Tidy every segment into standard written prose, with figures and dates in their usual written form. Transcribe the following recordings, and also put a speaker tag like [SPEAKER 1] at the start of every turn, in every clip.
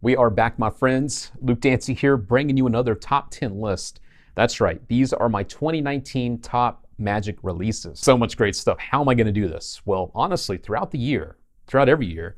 [SPEAKER 1] We are back, my friends. Luke Dancy here, bringing you another top 10 list. That's right, these are my 2019 top magic releases. So much great stuff. How am I going to do this? Well, honestly, throughout every year,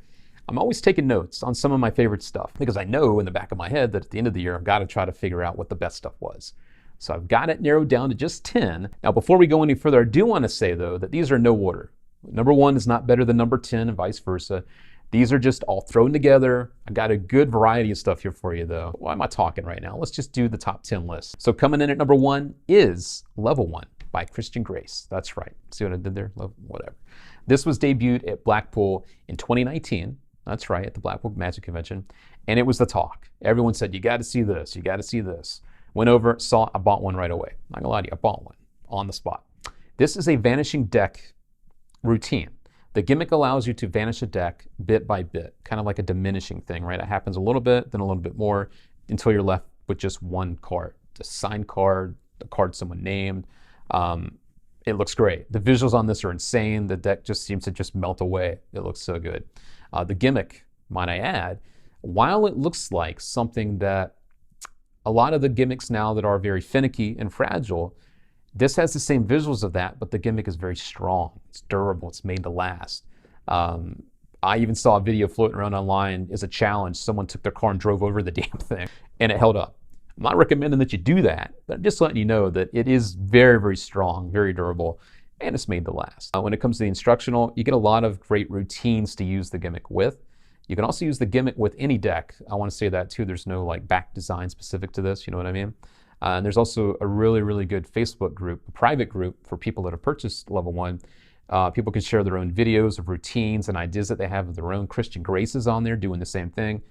[SPEAKER 1] I'm always taking notes on some of my favorite stuff because I know in the back of my head that at the end of the year, I've got to try to figure out what the best stuff was. So I've got it narrowed down to just 10. Now, before we go any further, I do want to say, though, that these are no order. Number 1 is not better than number 10 and vice versa. These are just all thrown together. I've got a good variety of stuff here for you, though. Why am I talking right now? Let's just do the top 10 list. So coming in at number 1 is Level 1 by Christian Grace. That's right. See what I did there? Whatever. This was debuted at Blackpool in 2019. That's right, at the Blackpool Magic Convention. And it was the talk. Everyone said, you got to see this. You got to see this. Went over, saw it, I bought one right away. Not gonna lie to you, I bought one on the spot. This is a vanishing deck routine. The gimmick allows you to vanish a deck bit by bit, kind of like a diminishing thing, right? It happens a little bit, then a little bit more, until you're left with just one card. The signed card, the card someone named. It looks great. The visuals on this are insane. The deck just seems to just melt away. It looks so good. The gimmick, might I add, while it looks like something that a lot of the gimmicks now that are very finicky and fragile, this has the same visuals of that, but the gimmick is very strong. It's durable. It's made to last. I even saw a video floating around online as a challenge. Someone took their car and drove over the damn thing, and it held up. I'm not recommending that you do that, but I'm just letting you know that it is very, very strong, very durable, and it's made to last. When it comes to the instructional, you get a lot of great routines to use the gimmick with. You can also use the gimmick with any deck. I want to say that too. There's no like back design specific to this, you know what I mean? And there's also a really, really good Facebook group, a private group for people that have purchased Level 1. People can share their own videos of routines and ideas that they have of their own. Christian Graces on there doing the same thing.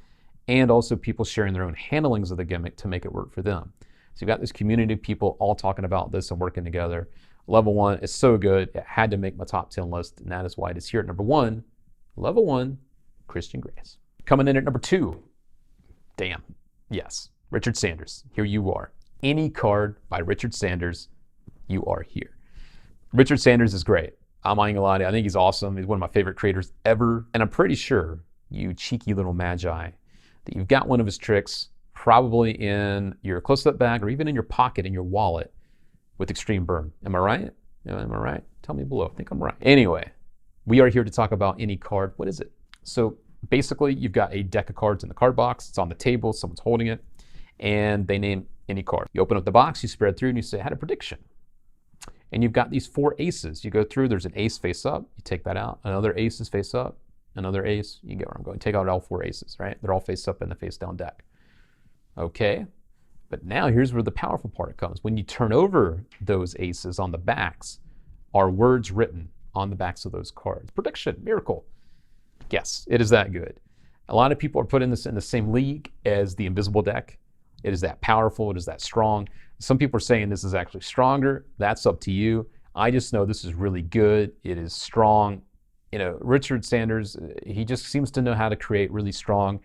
[SPEAKER 1] And also people sharing their own handlings of the gimmick to make it work for them. So you've got this community of people all talking about this and working together. Level 1 is so good, it had to make my top 10 list, and that is why it is here at number 1. Level 1, Christian Grace. Coming in at number 2, damn, yes, Richard Sanders. Here you are. Any card by Richard Sanders, you are here. Richard Sanders is great. I'm not gonna lie to you. I think he's awesome. He's one of my favorite creators ever. And I'm pretty sure, you cheeky little magi, that you've got one of his tricks probably in your close-up bag or even in your pocket in your wallet with Extreme Burn. Am I right? Am I right? Tell me below. I think I'm right. Anyway, we are here to talk about any card. What is it? So basically, you've got a deck of cards in the card box. It's on the table. Someone's holding it. And they name any card. You open up the box, you spread through, and you say, I had a prediction. And you've got these 4 aces. You go through, there's an ace face up, you take that out. Another ace is face up, another ace, you get where I'm going. Take out all 4 aces, right? They're all face up in the face down deck. Okay, but now here's where the powerful part comes. When you turn over those aces on the backs, are words written on the backs of those cards. Prediction, miracle. Yes, it is that good. A lot of people are putting this in the same league as the invisible deck. It is that powerful, it is that strong. Some people are saying this is actually stronger. That's up to you. I just know this is really good. It is strong. You know, Richard Sanders, he just seems to know how to create really strong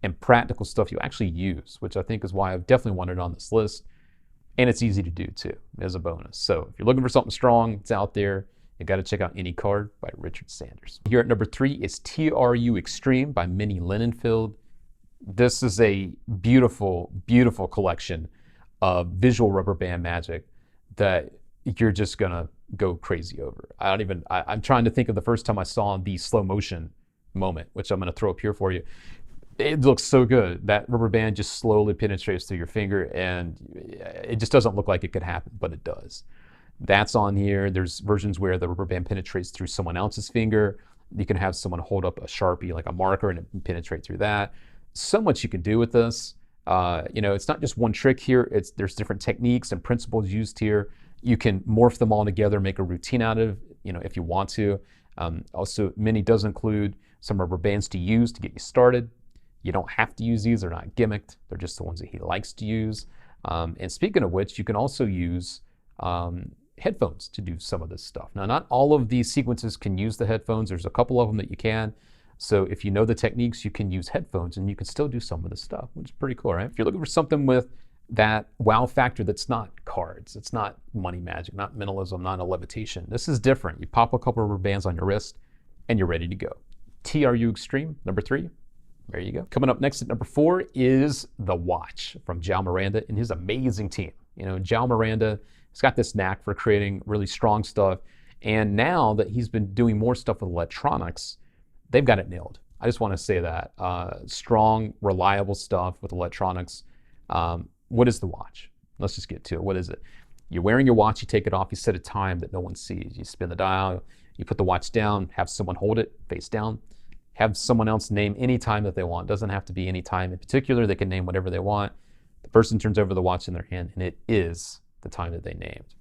[SPEAKER 1] and practical stuff you actually use, which I think is why I've definitely wanted it on this list. And it's easy to do too, as a bonus. So if you're looking for something strong, it's out there. You got to check out Any Card by Richard Sanders. Here at number 3 is TRU Extreme by MENNY LINDENFELD. This is a beautiful, beautiful collection of visual rubber band magic that you're just gonna go crazy over. I'm trying to think of the first time I saw the slow motion moment, which I'm gonna throw up here for you. It looks so good. That rubber band just slowly penetrates through your finger, and it just doesn't look like it could happen, but it does. That's on here. There's versions where the rubber band penetrates through someone else's finger. You can have someone hold up a Sharpie, like a marker, and it penetrate through that. So much you can do with this. You know, it's not just one trick here. There's different techniques and principles used here. You can morph them all together, make a routine out of, you know, if you want to. Also, MENNY does include some rubber bands to use to get you started. You don't have to use these. They're not gimmicked. They're just the ones that he likes to use. And speaking of which, you can also use headphones to do some of this stuff. Now, not all of these sequences can use the headphones. There's a couple of them that you can. So if you know the techniques, you can use headphones and you can still do some of this stuff, which is pretty cool, right? If you're looking for something with that wow factor that's not cards, it's not money magic, not mentalism, not a levitation. This is different. You pop a couple of rubber bands on your wrist and you're ready to go. TRU Extreme, number 3, There you go. Coming up next at number 4 is the watch from JOAO Miranda and his amazing team. You know, JOAO Miranda has got this knack for creating really strong stuff. And now that he's been doing more stuff with electronics, they've got it nailed. I just want to say that. Strong, reliable stuff with electronics. What is the watch? Let's just get to it. What is it? You're wearing your watch, you take it off, you set a time that no one sees. You spin the dial, you put the watch down, have someone hold it face down, have someone else name any time that they want. Doesn't have to be any time in particular. They can name whatever they want. The person turns over the watch in their hand, and it is the time that they named.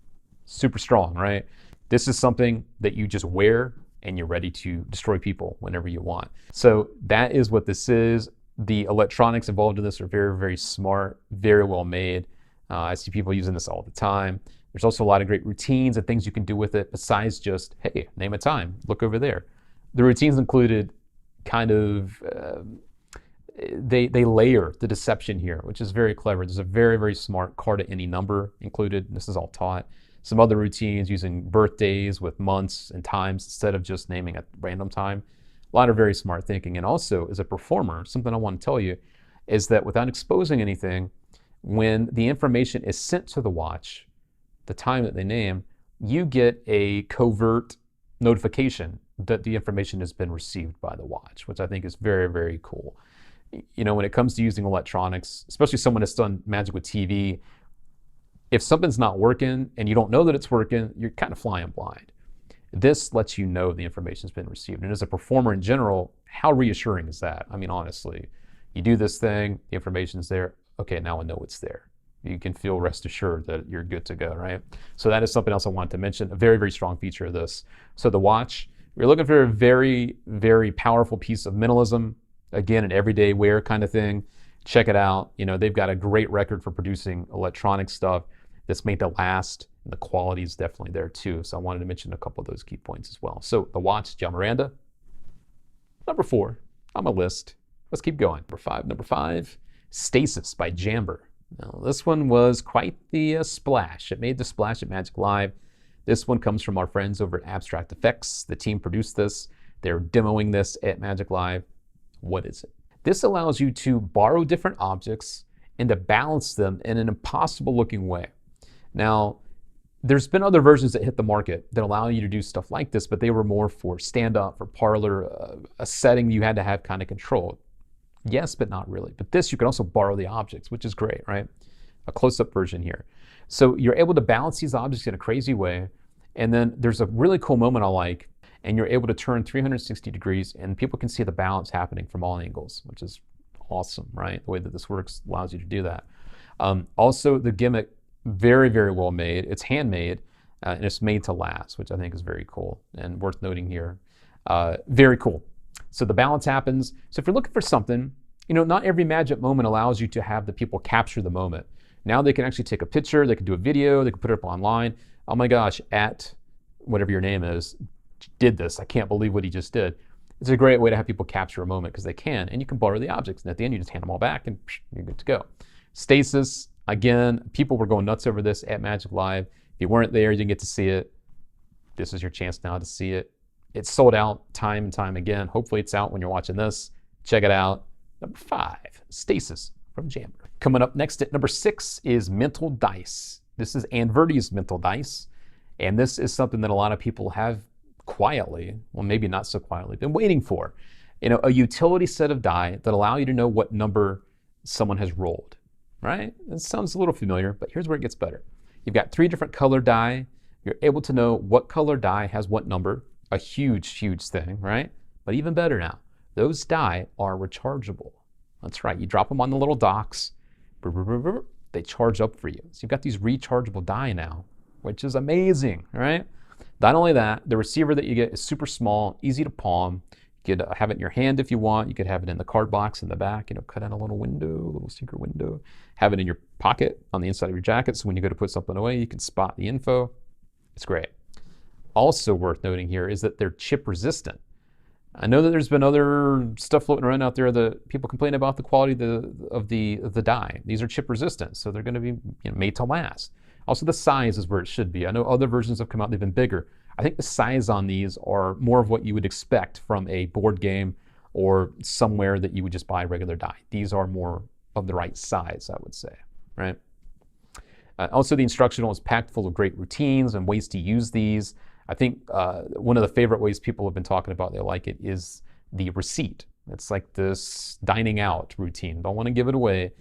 [SPEAKER 1] Super strong, right? This is something that you just wear, and you're ready to destroy people whenever you want. So that is what this is. The electronics involved in this are very, very smart, very well made. I see people using this all the time. There's also a lot of great routines and things you can do with it besides just, hey, name a time, look over there. The routines included kind of, they layer the deception here, which is very clever. There's a very, very smart card at any number included. This is all taught. Some other routines using birthdays with months and times instead of just naming a random time. A lot of very smart thinking. And also, as a performer, something I want to tell you is that without exposing anything, when the information is sent to the watch, the time that they name, you get a covert notification that the information has been received by the watch, which I think is very, very cool. You know, when it comes to using electronics, especially someone that's done magic with TV, if something's not working and you don't know that it's working, you're kind of flying blind. This lets you know the information's been received. And as a performer in general, how reassuring is that? I mean, honestly, you do this thing, the information's there. Okay, now I know it's there. You can feel rest assured that you're good to go, right? So that is something else I wanted to mention, a very, very strong feature of this. So the watch, you're looking for a very, very powerful piece of minimalism, again, an everyday wear kind of thing. Check it out. You know, they've got a great record for producing electronic stuff that's made to last. And the quality is definitely there too. So I wanted to mention a couple of those key points as well. So the watch, JOAO Miranda. Number 4 on my list. Let's keep going. Number five, STASIS by JAMBOR. Now, this one was quite the splash. It made the splash at Magic Live. This one comes from our friends over at Abstract Effects. The team produced this. They're demoing this at Magic Live. What is it? This allows you to borrow different objects and to balance them in an impossible looking way. Now, there's been other versions that hit the market that allow you to do stuff like this, but they were more for stand-up, for parlor, a setting you had to have kind of control. Yes, but not really. But this, you can also borrow the objects, which is great, right? A close-up version here. So you're able to balance these objects in a crazy way. And then there's a really cool moment I like, and you're able to turn 360 degrees and people can see the balance happening from all angles, which is awesome, right? The way that this works allows you to do that. Also, the gimmick, very, very well made. It's handmade and it's made to last, which I think is very cool and worth noting here. Very cool. So the balance happens. So if you're looking for something, you know, not every magic moment allows you to have the people capture the moment. Now they can actually take a picture, they can do a video, they can put it up online. Oh my gosh, at whatever your name is, did this. I can't believe what he just did. It's a great way to have people capture a moment because they can, and you can borrow the objects. And at the end, you just hand them all back and you're good to go. Stasis, again, people were going nuts over this at Magic Live. If you weren't there, you didn't get to see it. This is your chance now to see it. It's sold out time and time again. Hopefully it's out when you're watching this. Check it out. Number 5, Stasis from JAMBOR. Coming up next at number 6 is Mental Dice. This is Anverti's Mental Dice. And this is something that a lot of people have quietly, well, maybe not so quietly, been waiting for. You know, a utility set of die that allow you to know what number someone has rolled, right? It sounds a little familiar, but here's where it gets better. You've got 3 different color die. You're able to know what color die has what number. A huge, huge thing, right? But even better now, those die are rechargeable. That's right, you drop them on the little docks, they charge up for you. So you've got these rechargeable die now, which is amazing, right? Not only that, the receiver that you get is super small, easy to palm. You could have it in your hand if you want. You could have it in the card box in the back, you know, cut out a little window, a little secret window. Have it in your pocket on the inside of your jacket, so when you go to put something away, you can spot the info. It's great. Also worth noting here is that they're chip resistant. I know that there's been other stuff floating around out there that people complain about the quality of the die. These are chip resistant, so they're going to be, you know, made to last. Also, the size is where it should be. I know other versions have come out, they've been bigger. I think the size on these are more of what you would expect from a board game or somewhere that you would just buy regular dye. These are more of the right size, I would say, right? Also, the instructional is packed full of great routines and ways to use these. I think one of the favorite ways people have been talking about they like it is the receipt. It's like this dining out routine. Don't want to give it away,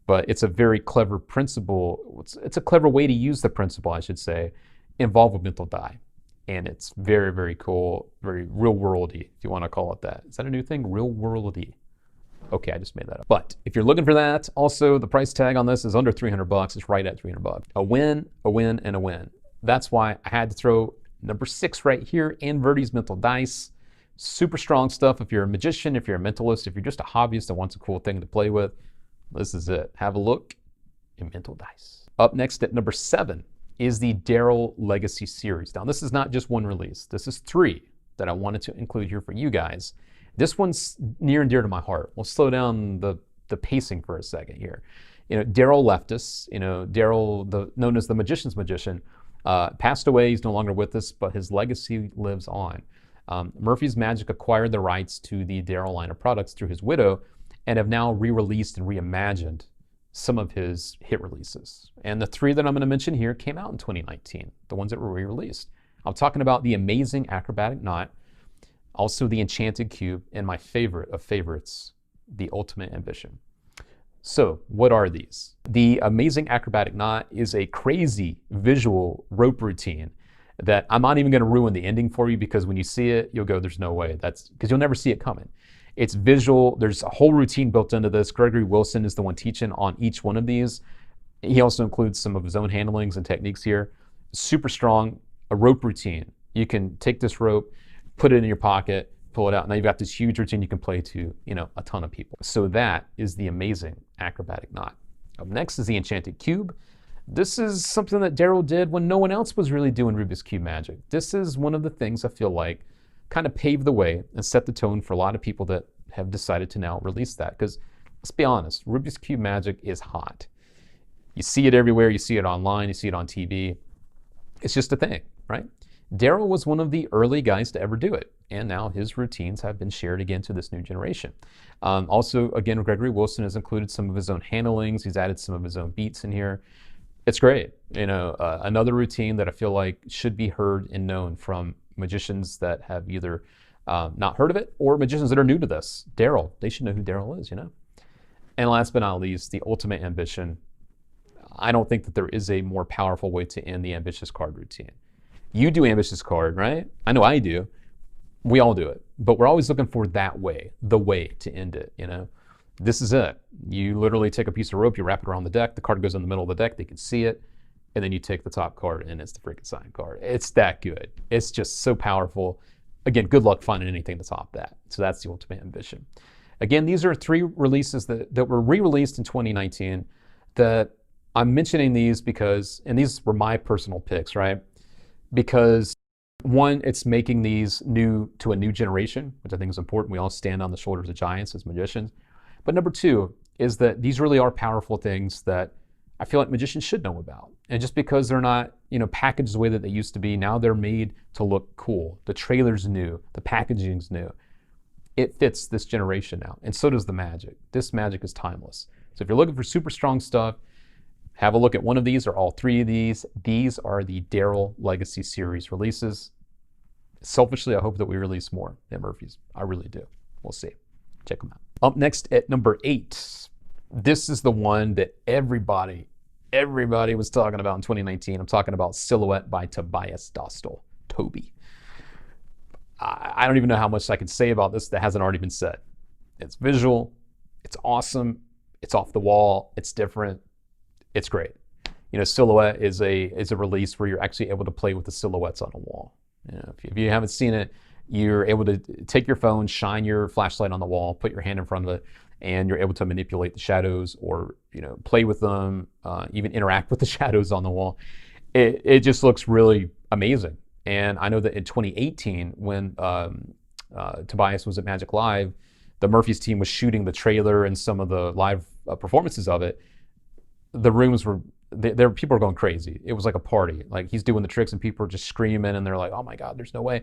[SPEAKER 1] but it's a very clever principle. It's a clever way to use the principle, I should say, involved with mental dye. And it's very, very cool, very real-worldy, if you want to call it that. Is that a new thing? Real-worldy. Okay, I just made that up. But if you're looking for that, also the price tag on this is under 300 bucks. It's right at 300 bucks. A win, and a win. That's why I had to throw number 6 right here, Inverti's Mental Dice. Super strong stuff. If you're a magician, if you're a mentalist, if you're just a hobbyist that wants a cool thing to play with, this is it. Have a look in Mental Dice. Up next at number 7 is the DARYL Legacy Series. Now, this is not just one release. This is 3 that I wanted to include here for you guys. This one's near and dear to my heart. We'll slow down the pacing for a second here. You know, DARYL left us. You know, DARYL, known as the Magician's Magician, passed away. He's no longer with us, but his legacy lives on. Murphy's Magic acquired the rights to the DARYL line of products through his widow and have now re-released and reimagined some of his hit releases. And the 3 that I'm going to mention here came out in 2019, the ones that were re-released. I'm talking about the Amazing Acrobatic Knot, also the Enchanted Cube, and my favorite of favorites, the Ultimate Ambition. So what are these? The Amazing Acrobatic Knot is a crazy visual rope routine that I'm not even going to ruin the ending for you, because when you see it, you'll go, there's no way. That's because you'll never see it coming. It's visual. There's a whole routine built into this. Gregory Wilson is the one teaching on each one of these. He also includes some of his own handlings and techniques here. Super strong, a rope routine. You can take this rope, put it in your pocket, pull it out. Now you've got this huge routine you can play to, you know, a ton of people. So that is the Amazing Acrobatic Knot. Up next is the Enchanted Cube. This is something that DARYL did when no one else was really doing Rubik's Cube magic. This is one of the things I feel like kind of paved the way and set the tone for a lot of people that have decided to now release that. Because let's be honest, Rubik's Cube magic is hot. You see it everywhere. You see it online. You see it on TV. It's just a thing, right? DARYL was one of the early guys to ever do it. And now his routines have been shared again to this new generation. Also, again, Gregory Wilson has included some of his own handlings. He's added some of his own beats in here. It's great. You know, another routine that I feel like should be heard and known from magicians that have either not heard of it or magicians that are new to this. DARYL, they should know who DARYL is, you know? And last but not least, the Ultimate Ambition. I don't think that there is a more powerful way to end the Ambitious Card routine. You do Ambitious Card, right? I know I do. We all do it. But we're always looking for that way, the way to end it, you know? This is it. You literally take a piece of rope, you wrap it around the deck, the card goes in the middle of the deck, they can see it, and then you take the top card and it's the freaking signed card. It's that good. It's just so powerful. Again, good luck finding anything to top that. So that's the Ultimate Ambition. Again, these are 3 releases that were re-released in 2019 that I'm mentioning these because, and these were my personal picks, right? Because one, it's making these new to a new generation, which I think is important. We all stand on the shoulders of giants as magicians. But number 2 is that these really are powerful things that I feel like magicians should know about. And just because they're not, you know, packaged the way that they used to be, now they're made to look cool. The trailer's new, the packaging's new. It fits this generation now, and so does the magic. This magic is timeless. So if you're looking for super strong stuff, have a look at one of these or all 3 of these. These are the DARYL Legacy Series releases. Selfishly, I hope that we release more at Murphy's. I really do. We'll see. Check them out. Up next at number 8. This is the one that everybody was talking about in 2019. I'm talking about Silhouette by Tobias Dostal, Toby. I don't even know how much I can say about this that hasn't already been said. It's visual, it's awesome, it's off the wall, it's different, it's great. You know, Silhouette is a release where you're actually able to play with the silhouettes on a wall. You know, if you haven't seen it, you're able to take your phone, shine your flashlight on the wall, put your hand in front of it, and you're able to manipulate the shadows or, you know, play with them, even interact with the shadows on the wall. It just looks really amazing. And I know that in 2018, when Tobias was at Magic Live, the Murphy's team was shooting the trailer and some of the live performances of it. The rooms were, people were going crazy. It was like a party. Like, he's doing the tricks and people are just screaming and they're like, oh my God, there's no way.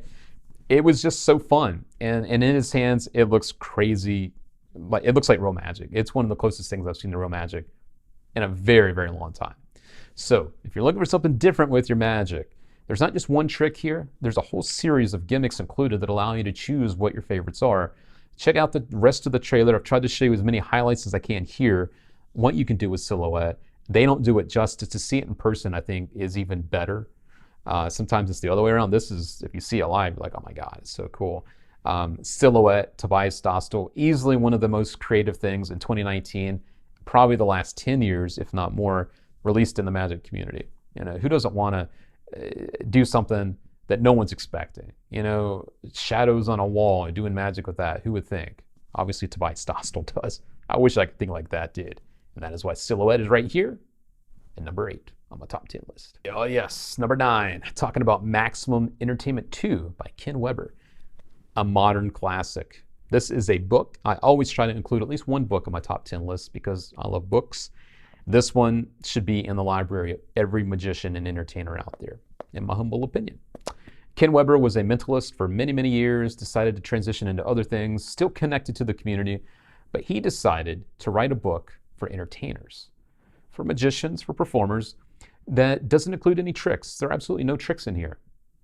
[SPEAKER 1] it was just so fun. And in his hands, it looks crazy. Like, it looks like real magic. It's one of the closest things I've seen to real magic in a very, very long time. So if you're looking for something different with your magic, there's not just one trick here. There's a whole series of gimmicks included that allow you to choose what your favorites are. Check out the rest of the trailer. I've tried to show you as many highlights as I can here. What you can do with Silhouette. They don't do it justice. To see it in person, I think, is even better. Sometimes it's the other way around. This is, if you see it live, you're like, oh my God, it's so cool. Silhouette, Tobias Dostal, easily one of the most creative things in 2019, probably the last 10 years, if not more, released in the magic community. You know, who doesn't want to do something that no one's expecting? You know, shadows on a wall and doing magic with that. Who would think? Obviously, Tobias Dostal does. I wish I could think like that did. And that is why Silhouette is right here at number 8 on my top 10 list. Oh yes, number 9, talking about Maximum Entertainment 2 by Ken Weber, a modern classic. This is a book. I always try to include at least one book on my top 10 list because I love books. This one should be in the library of every magician and entertainer out there, in my humble opinion. Ken Weber was a mentalist for many, many years, decided to transition into other things, still connected to the community, but he decided to write a book for entertainers, for magicians, for performers, that doesn't include any tricks. There are absolutely no tricks in here.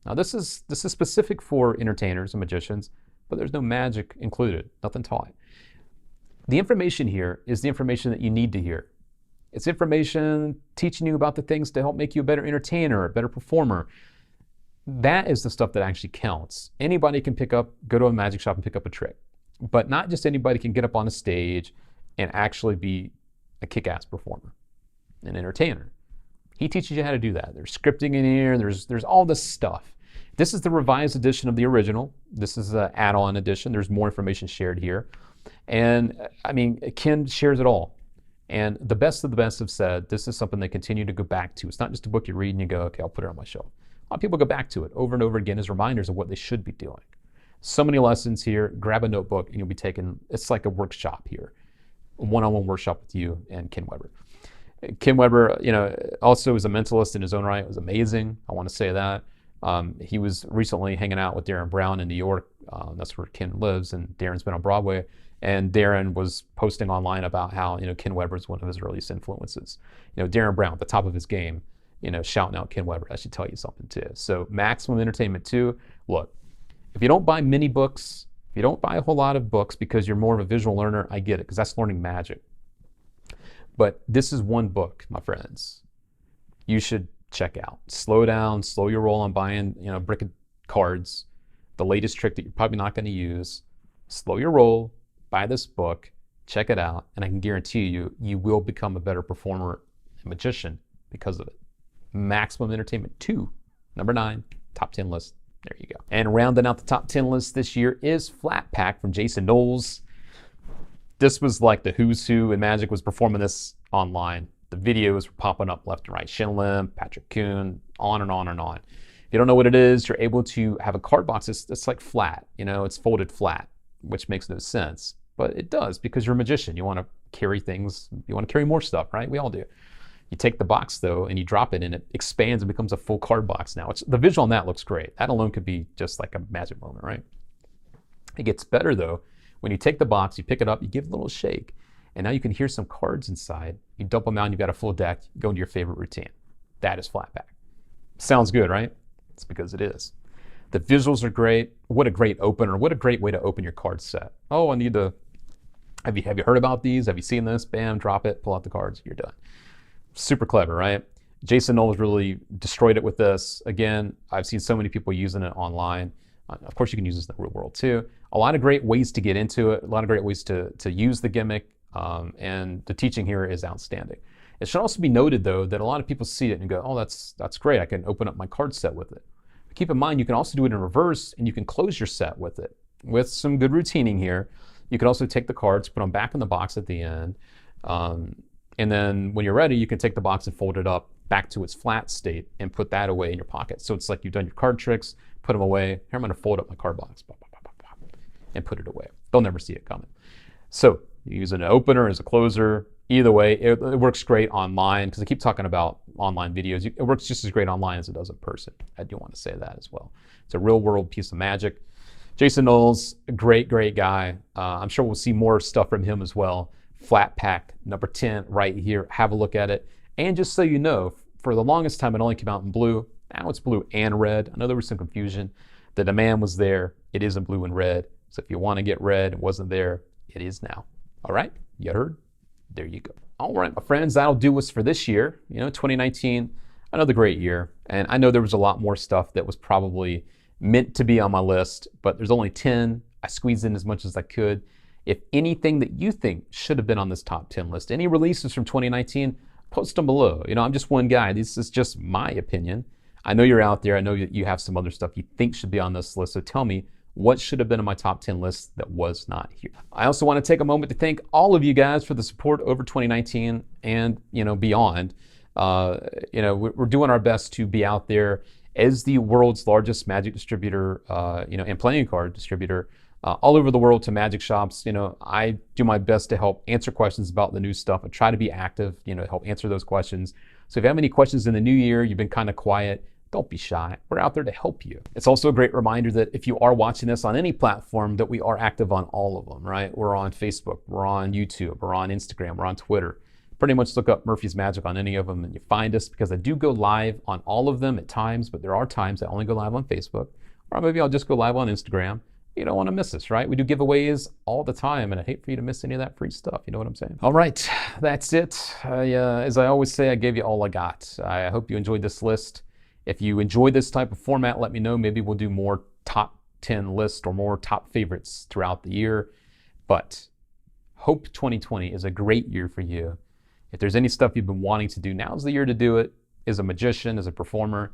[SPEAKER 1] Now this is specific for entertainers and magicians, but there's no magic included, nothing taught. The information here is the information that you need to hear. It's information teaching you about the things to help make you a better entertainer, a better performer. That is the stuff that actually counts. Anybody can go to a magic shop and pick up a trick, but not just anybody can get up on a stage and actually be a kick-ass performer, an entertainer. He teaches you how to do that. There's scripting in here, there's all this stuff. This is the revised edition of the original. This is an add-on edition. There's more information shared here. And I mean, Ken shares it all. And the best of the best have said, this is something they continue to go back to. It's not just a book you read and you go, okay, I'll put it on my shelf. A lot of people go back to it over and over again as reminders of what they should be doing. So many lessons here. Grab a notebook and you'll be taking, it's like a workshop here. A one-on-one workshop with you and Ken Weber. Ken Weber, you know, also is a mentalist in his own right. It was amazing. I want to say that. He was recently hanging out with Darren Brown in New York. That's where Ken lives, and Darren's been on Broadway. And Darren was posting online about how, you know, Ken Weber is one of his earliest influences. You know, Darren Brown, at the top of his game, you know, shouting out Ken Weber. That should tell you something too. So Maximum Entertainment 2, look, if you don't buy many books, if you don't buy a whole lot of books because you're more of a visual learner, I get it, because that's learning magic. But this is one book, my friends, you should check out. Slow down, slow your roll on buying, you know, a brick of cards, the latest trick that you're probably not going to use. Slow your roll, buy this book, check it out, and I can guarantee you, you will become a better performer and magician because of it. Maximum Entertainment 2, number 9, top 10 list. There you go. And rounding out the top 10 list this year is Flat Pack from Jason Knowles. This was like the who's who in magic was performing this online. The videos were popping up left and right. Shin Lim, Patrick Kuhn, on and on and on. If you don't know what it is, you're able to have a card box. It's like flat, you know, it's folded flat, which makes no sense. But it does, because you're a magician. You want to carry things, you want to carry more stuff, right? We all do. You take the box though, and you drop it, and it expands and becomes a full card box now. The visual on that looks great. That alone could be just like a magic moment, right? It gets better though. When you take the box, you pick it up, you give it a little shake, and now you can hear some cards inside. You dump them out, and you've got a full deck. You go into your favorite routine. That is Flat Pack. Sounds good, right? It's because it is. The visuals are great. What a great opener. What a great way to open your card set. Oh, I need to, have you heard about these? Have you seen this? Bam, drop it, pull out the cards, you're done. Super clever, right? Jason Knowles really destroyed it with this. Again, I've seen so many people using it online. Of course, you can use this in the real world too. A lot of great ways to get into it, a lot of great ways to use the gimmick, and the teaching here is outstanding. It should also be noted though that a lot of people see it and go, oh, that's great, I can open up my card set with it. But keep in mind, you can also do it in reverse, and you can close your set with it. With some good routining here, you can also take the cards, put them back in the box at the end, and then when you're ready, you can take the box and fold it up back to its flat state and put that away in your pocket. So it's like you've done your card tricks, put them away. Here, I'm going to fold up my card box and put it away. They'll never see it coming. So you use an opener as a closer. Either way, it works great online, because I keep talking about online videos. It works just as great online as it does in person. I do want to say that as well. It's a real world piece of magic. Jason Knowles, a great guy. I'm sure we'll see more stuff from him as well. Flat pack, number 10 right here. Have a look at it. And just so you know, for the longest time, it only came out in blue. Now it's blue and red. I know there was some confusion. The demand was there. It is in blue and red. So if you want to get red, it wasn't there. It is now. All right, you heard? There you go. All right, my friends, that'll do us for this year. 2019, another great year. And I know there was a lot more stuff that was probably meant to be on my list, but there's only 10. I squeezed in as much as I could. If anything that you think should have been on this top 10 list, any releases from 2019, post them below. I'm just one guy. This is just my opinion. I know you're out there. I know you have some other stuff you think should be on this list. So tell me what should have been on my top 10 list that was not here. I also want to take a moment to thank all of you guys for the support over 2019 and beyond. We're doing our best to be out there as the world's largest Magic distributor, and playing card distributor all over the world to Magic shops. I do my best to help answer questions about the new stuff. I try to be active, to help answer those questions. So if you have any questions in the new year, you've been kind of quiet, don't be shy. We're out there to help you. It's also a great reminder that if you are watching this on any platform, that we are active on all of them, right? We're on Facebook, we're on YouTube, we're on Instagram, we're on Twitter. Pretty much look up Murphy's Magic on any of them and you find us, because I do go live on all of them at times, but there are times I only go live on Facebook, or maybe I'll just go live on Instagram. You don't want to miss us, right? We do giveaways all the time, and I hate for you to miss any of that free stuff. You know what I'm saying? All right, that's it. As I always say, I gave you all I got. I hope you enjoyed this list. If you enjoy this type of format, let me know. Maybe we'll do more top 10 lists or more top favorites throughout the year. But hope 2020 is a great year for you. If there's any stuff you've been wanting to do, now's the year to do it. As a magician, as a performer,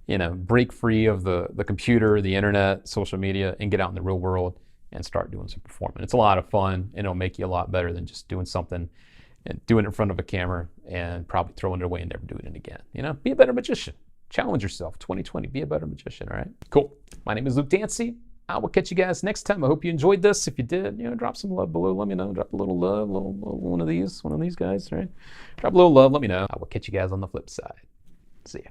[SPEAKER 1] break free of the computer, the internet, social media, and get out in the real world and start doing some performing. It's a lot of fun, and it'll make you a lot better than just doing something and doing it in front of a camera and probably throwing it away and never doing it again. Be a better magician. Challenge yourself. 2020, be a better magician, all right? Cool. My name is Luke Dancy. I will catch you guys next time. I hope you enjoyed this. If you did, drop some love below. Let me know. Drop a little love, little one of these guys, right? Drop a little love. Let me know. I will catch you guys on the flip side. See ya.